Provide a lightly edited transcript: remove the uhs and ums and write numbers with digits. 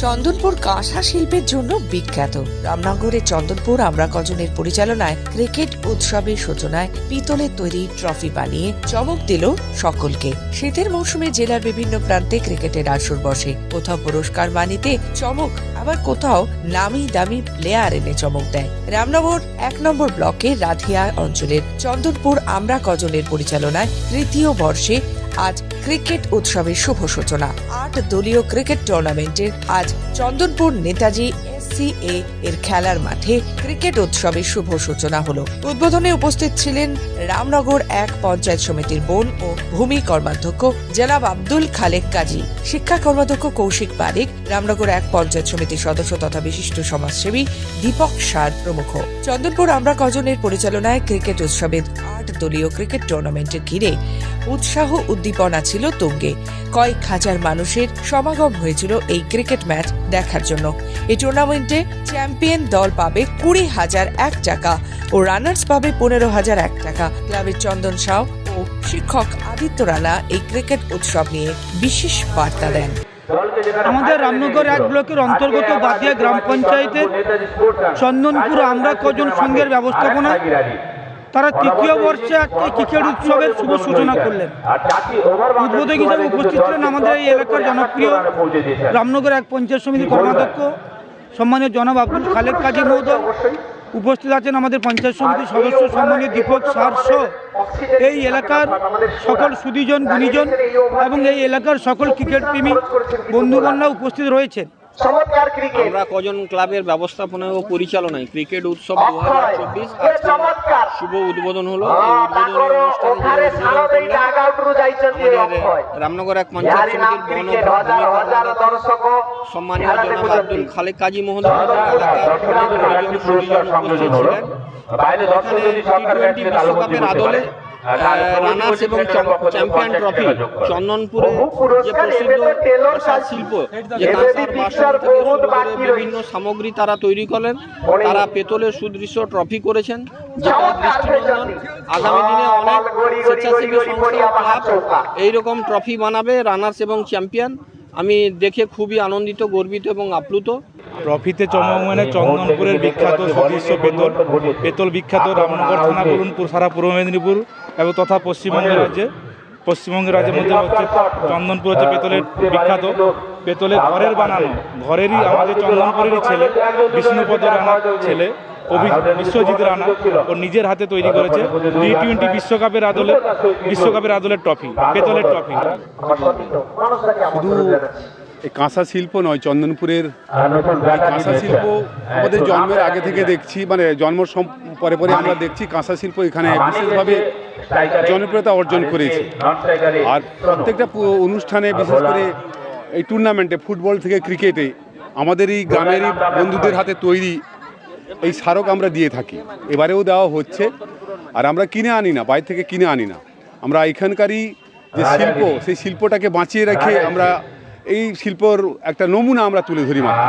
চন্দনপুর কাঁসা শিল্পের জন্য বিখ্যাত। রামনগরের চন্দনপুর আমরা কজনের পরিচালনায় ক্রিকেট উৎসবের সূচনায় পিতলের তৈরি ট্রফি বানিয়ে চমক দিল সকলকে। শীতের মৌসুমে জেলার বিভিন্ন প্রান্তে ক্রিকেটের আসর বসে। কোথাও পুরস্কার মানিতে চমক, আবার কোথাও নামি দামি প্লেয়ার এনে চমক দেয়। রামনগর 1 নম্বর ব্লকের রাধিয়া অঞ্চলের চন্দনপুর আমরা কজনের পরিচালনায় তৃতীয় বর্ষে আজ ক্রিকেট উৎসবের শুভ সূচনা। 8 দলীয় ক্রিকেট টুর্নামেন্টের আজ চন্দনপুর নেতাজি SCA এর খেলার মাঠে ক্রিকেট উৎসবের শুভ সূচনা হলো। উদ্বোধনে উপস্থিত ছিলেন রামনগর 1 পঞ্চায়েত সমিতির বন ও ভূমি কর্মাধ্যক্ষ জনাব আব্দুল খালেক কাজী, শিক্ষা কর্মাধ্যক্ষ কৌশিক পারিক, রামনগর 1 পঞ্চায়েত সমিতির সদস্য তথা বিশিষ্ট সমাজসেবী দীপক সার প্রমুখ। চন্দনপুর আমরা কজনের পরিচালনায় ক্রিকেট উৎসবের 8 দলীয় ক্রিকেট টুর্নামেন্টের ঘিরে উৎসাহ উদ্দীপনা ছিল তুঙ্গে। কয়েক হাজার মানুষের সমাগম হয়েছিল এই ক্রিকেট ম্যাচ দেখার জন্য। এই টুর্নামেন্টে চ্যাম্পিয়ন দল পাবে 20,001 টাকা ও রানার্স পাবে 15,001 টাকা। ক্লাবের চন্দন সাউ ও শিক্ষক আদিত্য রানা এই ক্রিকেট উৎসব নিয়ে বিশেষ বার্তা দেন। আমাদের রামনগর 1 ব্লকের অন্তর্গত বাদিয়া গ্রাম পঞ্চায়েতের চন্দনপুর আমরা কজন সংঘের ব্যবস্থাপনা তারা তৃতীয় বর্ষে আজকে ক্রিকেট উৎসবের শুভ সূচনা করলেন। উদ্বোধক হিসেবে উপস্থিত ছিলেন আমাদের এই এলাকার জনপ্রিয় রামনগর 1 পঞ্চায়েত সমিতির কর্মাধ্যক্ষ সম্মানীয় জনাব আব্দুল খালেক কাজী মহোদয়। উপস্থিত আছেন আমাদের পঞ্চায়েত সমিতির সদস্য সম্মানীয় দীপক সার সহ এই এলাকার সকল সুধীজন গুণীজন এবং এই এলাকার সকল ক্রিকেট প্রেমী বন্ধুগণরা উপস্থিত রয়েছেন। আমরা কজন ক্লাবের ব্যবস্থাপনা ও পরিচালনায় ক্রিকেট উৎসব 2024 আজকে শুভ উদ্বোধন হলো। রামনগর 1 পঞ্চায়েত সমিতির সম্মানীয় জনাব আব্দুল খালেক কাজী মহোদয় টি-20 বিশ্বকাপের আদলে রানার্স এবং চ্যাম্পিয়ন ট্রফি চন্দনপুরে যে প্রসিদ্ধ কাঁসা শিল্প, যে কাঁসার বাসন থেকে শুরু করে বিভিন্ন সামগ্রী তারা তৈরি করেন, তারা পেতলের সুদৃশ্য ট্রফি করেছেন, যেটা দৃষ্টিনন্দন। আগামী দিনে অনেক স্বেচ্ছাসেবী সংস্থা ক্লাব এইরকম ট্রফি বানাবে, রানার্স এবং চ্যাম্পিয়ন। আমি দেখে খুবই আনন্দিত, গর্বিত এবং আপ্লুত। ট্রফিতে চমক মানে চন্দনপুরের বিখ্যাত সুদৃশ্য পেতল বিখ্যাত রামনগর থানা বলুন, সারা পূর্ব মেদিনীপুর এবং তথা পশ্চিমবঙ্গের রাজ্যের মধ্যে হচ্ছে চন্দনপুর হচ্ছে পেতলের বিখ্যাত। পেতলের ঘরের বানানো, ঘরেরই আমাদের চন্দনপুরেরই ছেলে বিষ্ণুপদ রানার ছেলে বিশ্বজিৎ রানা ও নিজের হাতে তৈরি করেছে টি-20 বিশ্বকাপের আদলের ট্রফি, পেতলের ট্রফি। শুধু এই কাঁসা শিল্প নয়, চন্দনপুরের কাঁসা শিল্প আমাদের জন্মের আগে থেকে দেখছি, মানে জন্ম পরে পরে আমরা দেখছি কাঁসা শিল্প এখানে বিশেষভাবে জনপ্রিয়তা অর্জন করেছে। আর প্রত্যেকটা অনুষ্ঠানে, বিশেষ করে এই টুর্নামেন্টে ফুটবল থেকে ক্রিকেটে আমাদের এই গ্রামেরই বন্ধুদের হাতে তৈরি এই স্মারক আমরা দিয়ে থাকি। এবারেও দেওয়া হচ্ছে। আর আমরা কিনে আনি না, বাইরে থেকে কিনে আনি না, আমরা এখানকারই যে শিল্প সেই শিল্পটাকে বাঁচিয়ে রেখে আমরা এই শিল্পর একটা নমুনা আমরা তুলে ধরি মাত্র।